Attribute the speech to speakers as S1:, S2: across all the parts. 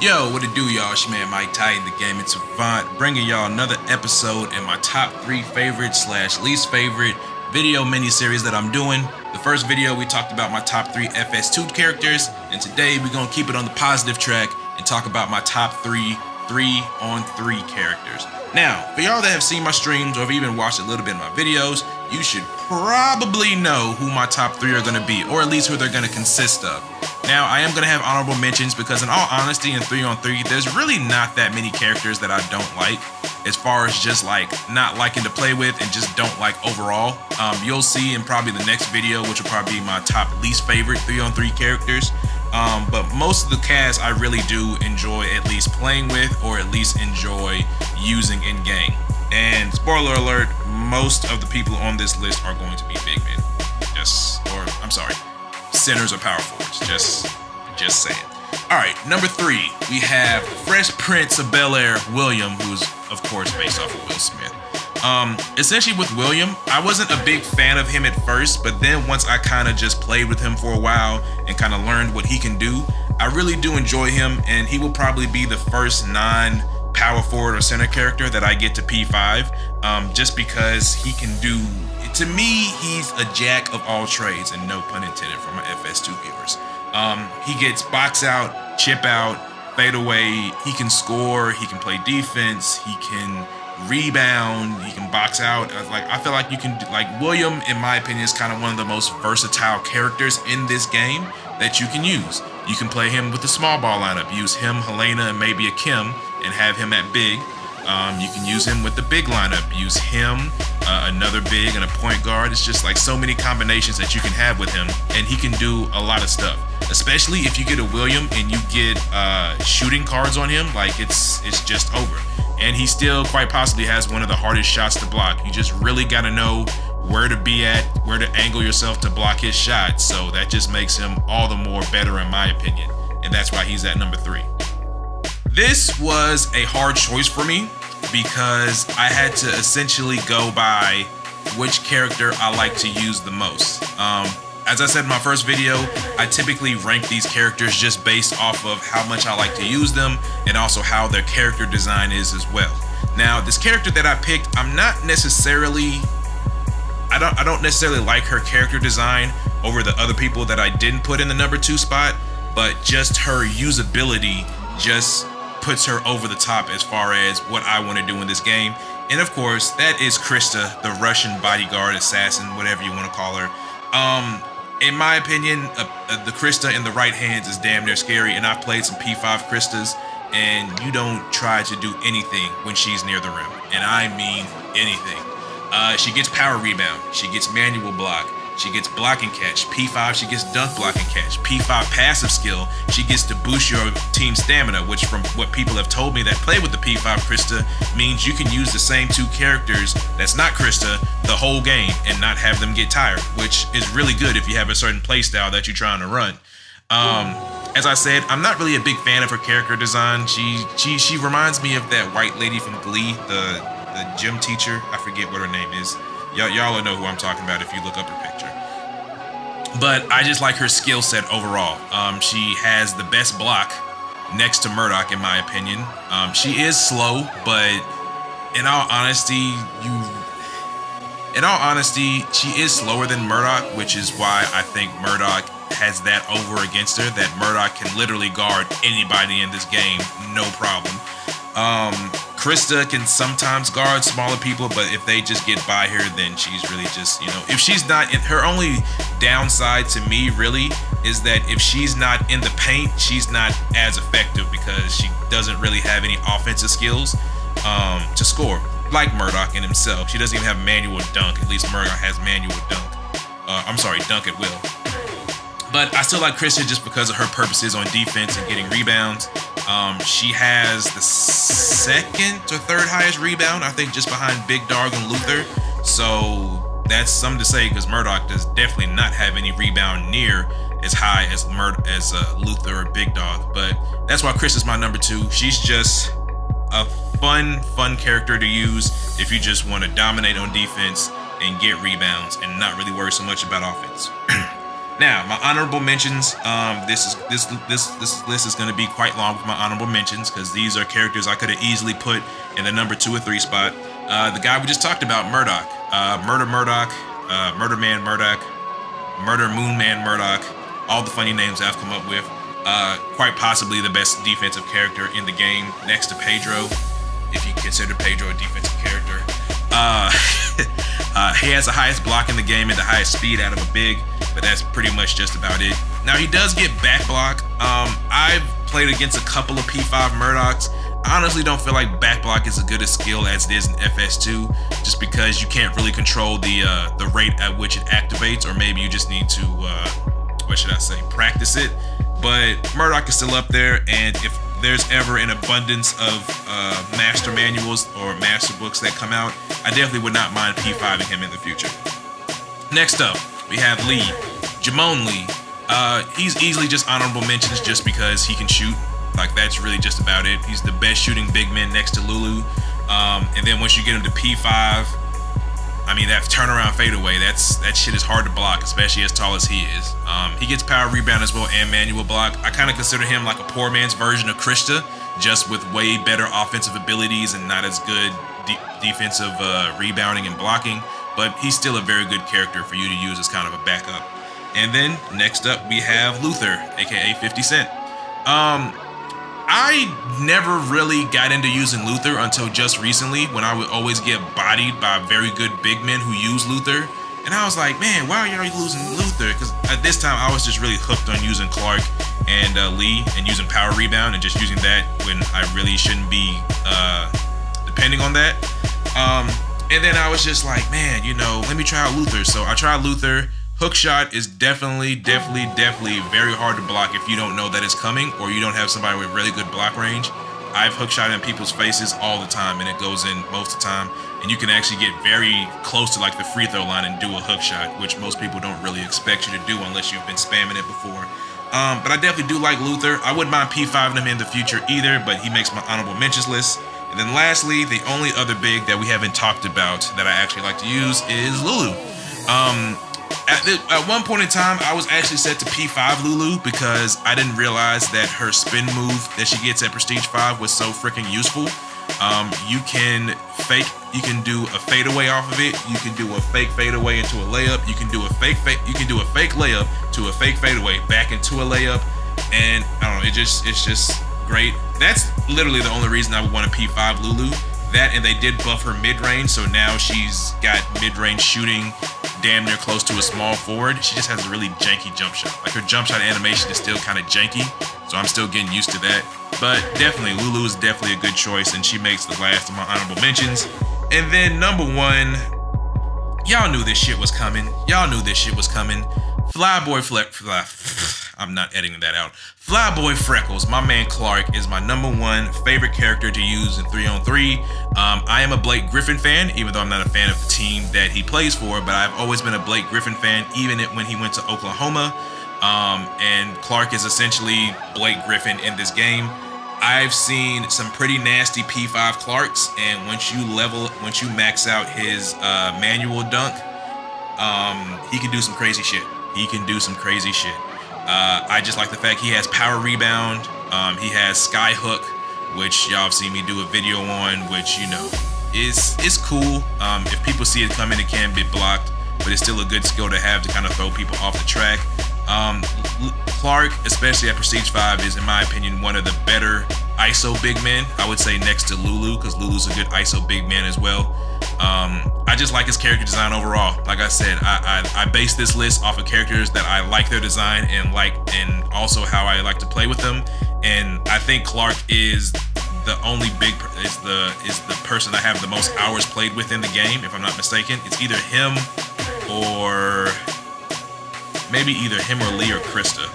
S1: Yo, what it do, y'all? It's your man Mike Titan, the Gaming Savant, bringing y'all another episode in my top 3 favorite / least favorite video mini-series that I'm doing. The first video, we talked about my top 3 FS2 characters, and today we're going to keep it on the positive track and talk about my top 3 3-on-3 characters. Now, for y'all that have seen my streams or have even watched a little bit of my videos, you should probably know who my top 3 are going to be, or at least who they're going to consist of. Now, I am going to have honorable mentions because in all honesty, in 3-on-3, there's really not that many characters that I don't like, as far as just like not liking to play with and just don't like overall. You'll see in probably the next video, which will probably be my top least favorite 3-on-3 characters. But most of the cast I really do enjoy at least playing with, or at least enjoy using in game. And spoiler alert, most of the people on this list are going to be big men. I'm sorry, centers or power forwards. Just saying. All right, number 3, we have Fresh Prince of Bel-Air, William, who's of course based off of Will Smith. Essentially with William, I wasn't a big fan of him at first, but then once I kind of just played with him for a while and kind of learned what he can do, I really do enjoy him, and he will probably be the first non-power forward or center character that I get to P5, just because he can do, to me, he's a jack of all trades, and no pun intended for my FS2 viewers. He gets box out, chip out, fade away, he can score, he can play defense, he can rebound, he can box out. I feel like you can, William, in my opinion, is kind of one of the most versatile characters in this game that you can use. You can play him with the small ball lineup, use him, Helena, and maybe a Kim, and have him at big. You can use him with the big lineup, use him, another big, and a point guard. It's just like so many combinations that you can have with him, and he can do a lot of stuff. Especially if you get a William and you get shooting cards on him, like it's just over. And he still quite possibly has one of the hardest shots to block. You just really got to know where to be at, where to angle yourself to block his shot. So that just makes him all the more better in my opinion. And that's why he's at number 3. This was a hard choice for me because I had to essentially go by which character I like to use the most. As I said in my first video, I typically rank these characters just based off of how much I like to use them and also how their character design is as well. Now, this character that I picked, I don't necessarily like her character design over the other people that I didn't put in the number 2 spot, but just her usability just puts her over the top as far as what I want to do in this game. And of course, that is Krista, the Russian bodyguard, assassin, whatever you want to call her. In my opinion, the Krista in the right hands is damn near scary, and I've played some P5 Kristas, and you don't try to do anything when she's near the rim, and I mean anything. She gets power rebound, she gets manual block, she gets block and catch. P5, she gets dunk, block and catch. P5 passive skill, she gets to boost your team stamina, which from what people have told me that play with the P5 Krista means you can use the same 2 characters that's not Krista the whole game and not have them get tired, which is really good if you have a certain play style that you're trying to run. As I said, I'm not really a big fan of her character design. She reminds me of that white lady from Glee, the gym teacher. I forget what her name is. Y'all will know who I'm talking about if you look up her picture. But I just like her skill set overall. She has the best block next to Murdock, in my opinion. She is slow, but in all honesty, she is slower than Murdock, which is why I think Murdock has that over against her, that Murdock can literally guard anybody in this game, no problem. Krista can sometimes guard smaller people, but if they just get by her, then she's really just, if she's not in, her only downside to me really is that if she's not in the paint, she's not as effective because she doesn't really have any offensive skills to score, like Murdock in himself. She doesn't even have manual dunk. At least Murdock has manual dunk. Dunk at will. But I still like Krista just because of her purposes on defense and getting rebounds. She has the 2nd or 3rd highest rebound, I think, just behind Big Dog and Luther. So that's something to say because Murdock does definitely not have any rebound near as high as Luther or Big Dog. But that's why Krista's my number 2. She's just a fun character to use if you just want to dominate on defense and get rebounds and not really worry so much about offense. Now, my honorable mentions. This list is going to be quite long with my honorable mentions because these are characters I could have easily put in the number 2 or 3 spot. The guy we just talked about, Murdock, Murdock, Murder Man Murdock, Murder Moon Man Murdock. All the funny names I've come up with. Quite possibly the best defensive character in the game, next to Pedro, if you consider Pedro a defensive character. He has the highest block in the game and the highest speed out of a big, but that's pretty much just about it. Now, he does get back block. I've played against a couple of P5 Murdocks. I honestly don't feel like back block is as good a skill as it is in FS2, just because you can't really control the rate at which it activates, or maybe you just need to, what should I say, practice it. But Murdock is still up there, and if there's ever an abundance of master manuals or master books that come out, I definitely would not mind P5ing him in the future. Next up, we have Lee, Jamon Lee. He's easily just honorable mentions just because he can shoot. Like, that's really just about it. He's the best shooting big man next to Lulu. And then once you get him to P5, I mean, that turnaround fadeaway, that shit is hard to block, especially as tall as he is. He gets power rebound as well and manual block. I kind of consider him like a poor man's version of Krista, just with way better offensive abilities and not as good defensive rebounding and blocking. But he's still a very good character for you to use as kind of a backup. And then next up we have Luther, aka 50 Cent. I never really got into using Luther until just recently, when I would always get bodied by very good big men who use Luther. And I was like, man, why are y'all losing Luther? Because at this time, I was just really hooked on using Clark and Lee and using power rebound and just using that when I really shouldn't be depending on that. And then I was just like, man, you know, let me try out Luther. So I tried Luther. Hook shot is definitely very hard to block if you don't know that it's coming or you don't have somebody with really good block range. I've hook shot in people's faces all the time and it goes in most of the time. And you can actually get very close to like the free throw line and do a hook shot, which most people don't really expect you to do unless you've been spamming it before. But I definitely do like Luther. I wouldn't mind P5ing him in the future either, but he makes my honorable mentions list. And then lastly, the only other big that we haven't talked about that I actually like to use is Lulu. At one point in time, I was actually set to P5 Lulu because I didn't realize that her spin move that she gets at Prestige 5 was so freaking useful. You can do a fadeaway off of it. You can do a fake fadeaway into a layup. You can do a fake layup to a fake fadeaway back into a layup. And I don't know, it's just great. That's literally the only reason I would want a P5 Lulu. That, and they did buff her mid-range, so now she's got mid-range shooting damn near close to a small forward. She just has a really janky jump shot. Like, her jump shot animation is still kind of janky, so I'm still getting used to that. But definitely, Lulu is definitely a good choice, and she makes the last of my honorable mentions. And then number 1, y'all knew this shit was coming. I'm not editing that out. Flyboy Freckles, my man Clark, is my number 1 favorite character to use in 3-on-3. I am a Blake Griffin fan, even though I'm not a fan of the team that he plays for, but I've always been a Blake Griffin fan, even when he went to Oklahoma. And Clark is essentially Blake Griffin in this game. I've seen some pretty nasty P5 Clarks, and once you max out his manual dunk, he can do some crazy shit. I just like the fact he has power rebound. He has sky hook, which y'all have seen me do a video on, which, you know, is cool. If people see it coming, it can be blocked, but it's still a good skill to have to kind of throw people off the track. Clark, especially at Prestige 5, is, in my opinion, one of the better ISO big men. I would say next to Lulu, because Lulu's a good ISO big man as well. I just like his character design overall. Like I said, I base this list off of characters that I like their design and also how I like to play with them. And I think Clark is the only is the person I have the most hours played with in the game, if I'm not mistaken. It's either him or Lee or Krista,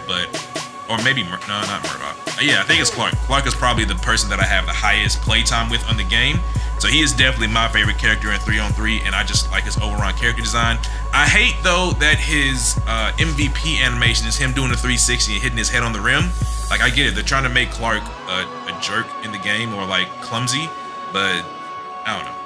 S1: or maybe no, not Murdock. Yeah, I think it's Clark. Clark is probably the person that I have the highest playtime with on the game. So he is definitely my favorite character in 3-on-3, and I just like his overall character design. I hate, though, that his MVP animation is him doing a 360 and hitting his head on the rim. Like, I get it. They're trying to make Clark a jerk in the game, or, like, clumsy, but I don't know.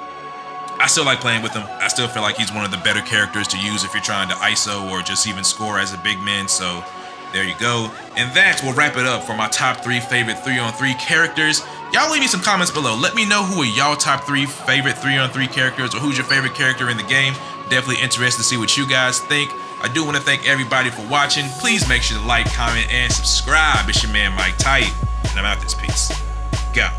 S1: I still like playing with him. I still feel like he's one of the better characters to use if you're trying to ISO or just even score as a big man. So there you go. And that will wrap it up for my top 3 favorite 3-on-3 characters. Y'all leave me some comments below. Let me know who are y'all top 3 favorite 3-on-3 characters, or who's your favorite character in the game. Definitely interested to see what you guys think. I do want to thank everybody for watching. Please make sure to like, comment, and subscribe. It's your man Mike Tight, and I'm out this piece. Go.